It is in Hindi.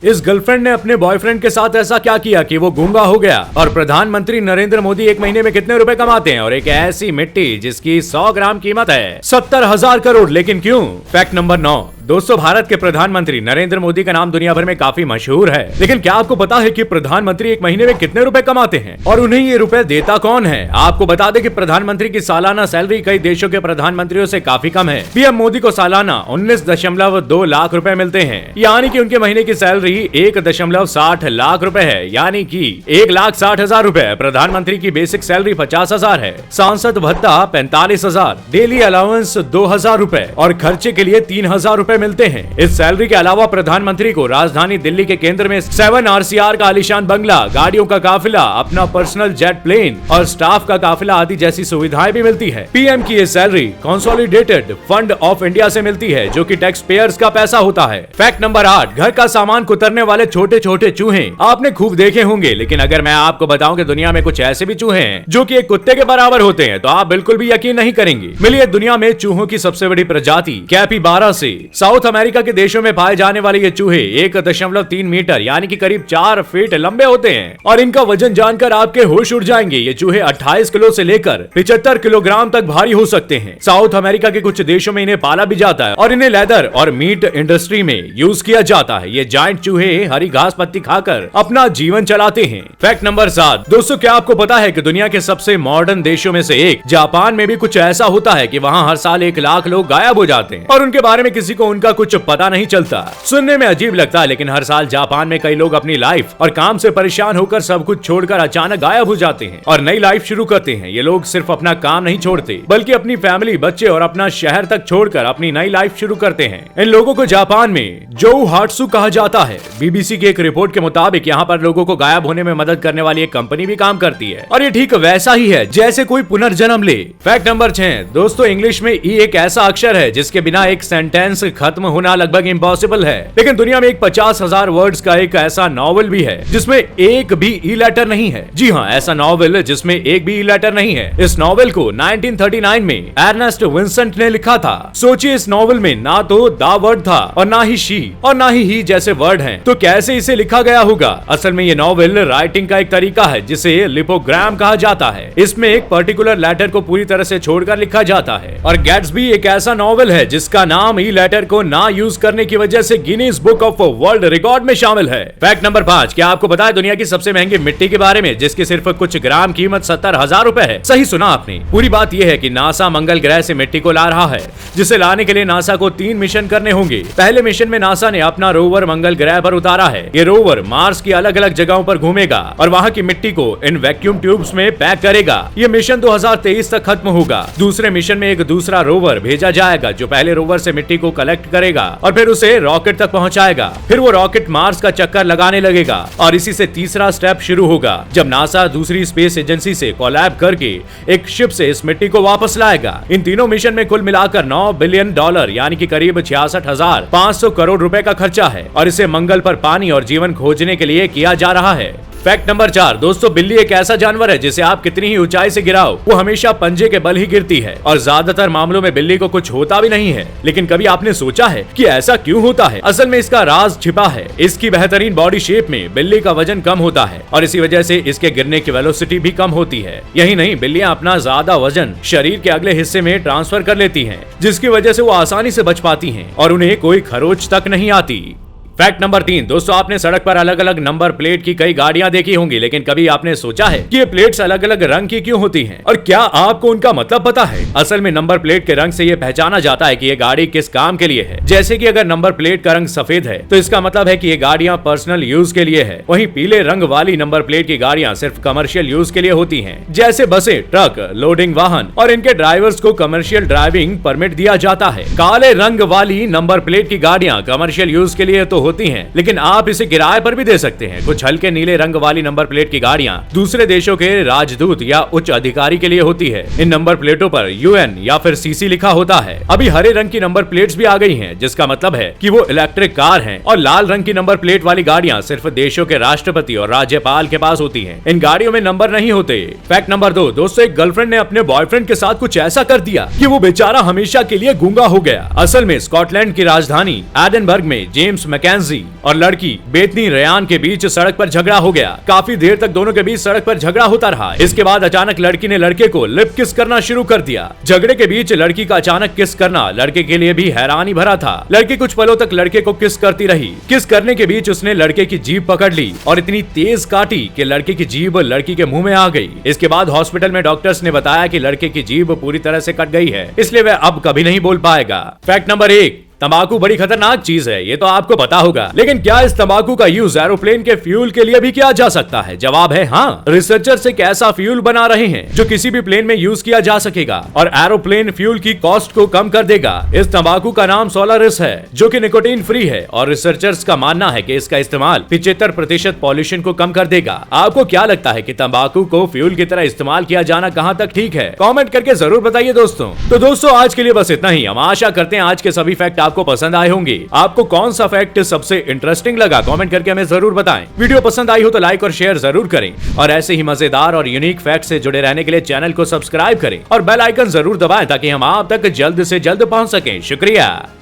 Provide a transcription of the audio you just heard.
इस गर्लफ्रेंड ने अपने बॉयफ्रेंड के साथ ऐसा क्या किया कि वो गूंगा हो गया। और प्रधानमंत्री नरेंद्र मोदी एक महीने में कितने रुपए कमाते हैं, और एक ऐसी मिट्टी जिसकी 100 ग्राम कीमत है 70,000 करोड़, लेकिन क्यों। Fact number 9। दोस्तों, भारत के प्रधानमंत्री नरेंद्र मोदी का नाम दुनिया भर में काफी मशहूर है, लेकिन क्या आपको पता है कि प्रधानमंत्री एक महीने में कितने रुपए कमाते हैं और उन्हें ये रुपए देता कौन है। आपको बता दें कि प्रधानमंत्री की सालाना सैलरी कई देशों के प्रधानमंत्रियों से काफी कम है। पीएम मोदी को सालाना 19.2 लाख रुपए मिलते हैं, यानी कि उनके महीने की सैलरी 1.60 लाख रुपए है, यानी कि 1,60,000 रुपए। प्रधानमंत्री की बेसिक सैलरी 50,000 है, सांसद भत्ता 45,000, डेली अलाउंस 2,000 रुपए और खर्चे के लिए 3,000 रुपए मिलते हैं। इस सैलरी के अलावा प्रधानमंत्री को राजधानी दिल्ली के केंद्र में 7 RCR का आलीशान बंगला, गाड़ियों का काफिला, अपना पर्सनल जेट प्लेन और स्टाफ का काफिला आदि जैसी सुविधाएं भी मिलती है। पीएम की ये salary consolidated fund of India से मिलती है, जो कि टैक्स पेयर्स का पैसा होता है। Fact number 8। घर का सामान कुतरने वाले छोटे छोटे चूहे आपने खूब देखे होंगे, लेकिन अगर मैं आपको बताऊं कि दुनिया में कुछ ऐसे भी चूहे हैं जो कि एक कुत्ते के बराबर होते हैं, तो आप बिल्कुल भी यकीन नहीं करेंगे। मिलिए दुनिया में चूहों की सबसे बड़ी प्रजाति कैपिबारा से। साउथ अमेरिका के देशों में पाए जाने वाले ये चूहे 1.3 मीटर यानी कि करीब 4 फीट लंबे होते हैं, और इनका वजन जानकर आपके होश उड़ जाएंगे। ये चूहे 28 किलो से लेकर 75 किलोग्राम तक भारी हो सकते हैं। साउथ अमेरिका के कुछ देशों में इन्हें पाला भी जाता है और इन्हें लेदर और मीट इंडस्ट्री में यूज किया जाता है। ये जायंट चूहे हरी घास पत्ती खाकर अपना जीवन चलाते हैं। Fact number 7। दोस्तों, क्या आपको पता है कि दुनिया के सबसे मॉडर्न देशों में से एक जापान में भी कुछ ऐसा होता है कि वहाँ हर साल 1 लाख लोग गायब हो जाते हैं और उनके बारे में किसी को उनका कुछ पता नहीं चलता। सुनने में अजीब लगता है, लेकिन हर साल जापान में कई लोग अपनी लाइफ और काम से परेशान होकर सब कुछ छोड़कर अचानक गायब हो जाते हैं और नई लाइफ शुरू करते हैं। ये लोग सिर्फ अपना काम नहीं छोड़ते, बल्कि अपनी फैमिली, बच्चे और अपना शहर तक छोड़कर अपनी नई लाइफ शुरू करते हैं। इन लोगों को जापान में जोउ हाट्सु कहा जाता है। बीबीसी की एक रिपोर्ट के मुताबिक यहाँ पर लोगों को गायब होने में मदद करने वाली एक कंपनी भी काम करती है, और ये ठीक वैसा ही है जैसे कोई पुनर्जन्म ले। Fact number 6। दोस्तों, इंग्लिश में ई एक ऐसा अक्षर है जिसके बिना एक सेंटेंस खत्म होना लगभग इम्पॉसिबल है, लेकिन दुनिया में एक 50,000 वर्ड्स का एक ऐसा नॉवल भी है जिसमें एक भी ई लेटर नहीं है। जी हाँ, ऐसा नॉवल जिसमें एक भी ई लेटर नहीं है। इस नॉवल को 1939 में अर्नेस्ट विंसेंट ने लिखा था। सोचिए, इस नॉवल में ना तो दा वर्ड था और ना ही शी और ना ही जैसे वर्ड हैं, तो कैसे इसे लिखा गया होगा। असल में ये नॉवल राइटिंग का एक तरीका है जिसे लिपोग्राम कहा जाता है। इसमें एक पर्टिकुलर लेटर को पूरी तरह से छोड़कर लिखा जाता है। और गैट्सबी एक ऐसा नॉवल है जिसका नाम ई लेटर को ना यूज करने की वजह से Guinness book of world record में शामिल है। Fact number 5। क्या आपको पता है दुनिया की सबसे महंगी मिट्टी के बारे में, जिसकी सिर्फ कुछ ग्राम कीमत 70,000 रुपए है। सही सुना आपने। पूरी बात यह है कि नासा मंगल ग्रह से मिट्टी को ला रहा है, जिसे लाने के लिए नासा को 3 मिशन करने होंगे। पहले मिशन में नासा ने अपना रोवर मंगल ग्रह पर उतारा है। ये रोवर मार्स की अलग अलग जगहों पर घूमेगा और वहाँ की मिट्टी को इन वैक्यूम ट्यूब्स में पैक करेगा। ये मिशन 2023 तक खत्म होगा। दूसरे मिशन में एक दूसरा रोवर भेजा जाएगा जो पहले रोवर से मिट्टी को कलेक्ट करेगा और फिर उसे रॉकेट तक पहुंचाएगा। फिर वो रॉकेट मार्स का चक्कर लगाने लगेगा और इसी से तीसरा स्टेप शुरू होगा, जब नासा दूसरी स्पेस एजेंसी से कोलैब करके एक शिप से इस मिट्टी को वापस लाएगा। इन तीनों मिशन में कुल मिलाकर $9 बिलियन यानी कि करीब 66,500 करोड़ रुपए का खर्चा है और इसे मंगल पर पानी और जीवन खोजने के लिए किया जा रहा है। Fact number 4। दोस्तों, बिल्ली एक ऐसा जानवर है जिसे आप कितनी ही ऊंचाई से गिराओ, वो हमेशा पंजे के बल ही गिरती है और ज्यादातर मामलों में बिल्ली को कुछ होता भी नहीं है। लेकिन कभी आपने सोचा है कि ऐसा क्यों होता है? असल में इसका राज छिपा है। इसकी बेहतरीन बॉडी शेप में बिल्ली का वजन कम होता है और इसी वजह से इसके गिरने की वेलोसिटी भी कम होती है। यही नहीं, बिल्लियां अपना ज्यादा वजन शरीर के अगले हिस्से में ट्रांसफर कर लेती हैं, जिसकी वजह से वो आसानी से बच पाती हैं और उन्हें कोई खरोच तक नहीं आती। Fact number 3। दोस्तों, आपने सड़क पर अलग अलग नंबर प्लेट की कई गाड़ियां देखी होंगी, लेकिन कभी आपने सोचा है कि ये प्लेट्स अलग अलग रंग की क्यों होती हैं? और क्या आपको उनका मतलब पता है? असल में नंबर प्लेट के रंग से ये पहचाना जाता है कि ये गाड़ी किस काम के लिए है। जैसे कि अगर नंबर प्लेट का रंग सफेद है तो इसका मतलब है कि ये गाड़ियां पर्सनल यूज के लिए है। वहीं पीले रंग वाली नंबर प्लेट की गाड़ियां सिर्फ कमर्शियल यूज के लिए होती हैं, जैसे बसें, ट्रक, लोडिंग वाहन और इनके ड्राइवर्स को कमर्शियल ड्राइविंग परमिट दिया जाता है। काले रंग वाली नंबर प्लेट की गाड़ियां कमर्शियल यूज के लिए तो होती हैं, लेकिन आप इसे किराए पर भी दे सकते हैं। कुछ हल्के नीले रंग वाली नंबर प्लेट की गाड़ियां दूसरे देशों के राजदूत या उच्च अधिकारी के लिए होती है। इन नंबर प्लेटों पर UN या फिर CC लिखा होता है। अभी हरे रंग की नंबर प्लेट्स भी आ गई हैं, जिसका मतलब है कि वो इलेक्ट्रिक कार हैं। और लाल रंग की नंबर प्लेट वाली गाड़ियां सिर्फ देशों के राष्ट्रपति और राज्यपाल के पास होती हैं। इन गाड़ियों में नंबर नहीं होते। Fact number 2। दोस्तों, एक गर्लफ्रेंड ने अपने बॉयफ्रेंड के साथ कुछ ऐसा कर दिया कि वो बेचारा हमेशा के लिए गूंगा हो गया। असल में स्कॉटलैंड की राजधानी एडिनबर्ग में जेम्स मैकेन नैन्सी और लड़की बेतनी रेयान के बीच सड़क पर झगड़ा हो गया। काफी देर तक दोनों के बीच सड़क पर झगड़ा होता रहा। इसके बाद अचानक लड़की ने लड़के को लिप किस करना शुरू कर दिया। झगड़े के बीच लड़की का अचानक किस करना लड़के के लिए भी हैरानी भरा था। लड़की कुछ पलों तक लड़के को किस करती रही। किस करने के बीच उसने लड़के की जीभ पकड़ ली और इतनी तेज काटी कि लड़के की जीभ लड़की के मुंह में आ गई। इसके बाद हॉस्पिटल में डॉक्टर्स ने बताया कि लड़के की जीभ पूरी तरह से कट गई है, इसलिए वह अब कभी नहीं बोल पाएगा। फैक्ट नंबर 1, तंबाकू बड़ी खतरनाक चीज है, ये तो आपको पता होगा। लेकिन क्या इस तंबाकू का यूज एरोप्लेन के फ्यूल के लिए भी किया जा सकता है? जवाब है हाँ। रिसर्चर्स एक ऐसा फ्यूल बना रहे हैं जो किसी भी प्लेन में यूज किया जा सकेगा और एरोप्लेन फ्यूल की कॉस्ट को कम कर देगा। इस तंबाकू का नाम सोलारिस है, जो कि निकोटीन फ्री है और रिसर्चर्स का मानना है कि इसका इस्तेमाल 75% पॉल्यूशन को कम कर देगा। आपको क्या लगता है कि तंबाकू को फ्यूल की तरह इस्तेमाल किया जाना कहाँ तक ठीक है? कॉमेंट करके जरूर बताइए दोस्तों। तो दोस्तों आज के लिए बस इतना ही। हम आशा करते हैं आज के सभी फैक्ट आपको पसंद आए होंगे। आपको कौन सा फैक्ट सबसे इंटरेस्टिंग लगा कमेंट करके हमें जरूर बताएं। वीडियो पसंद आई हो तो लाइक और शेयर जरूर करें और ऐसे ही मजेदार और यूनिक फैक्ट से जुड़े रहने के लिए चैनल को सब्सक्राइब करें और बेल आइकन जरूर दबाएं ताकि हम आप तक जल्द से जल्द पहुंच सकें। शुक्रिया।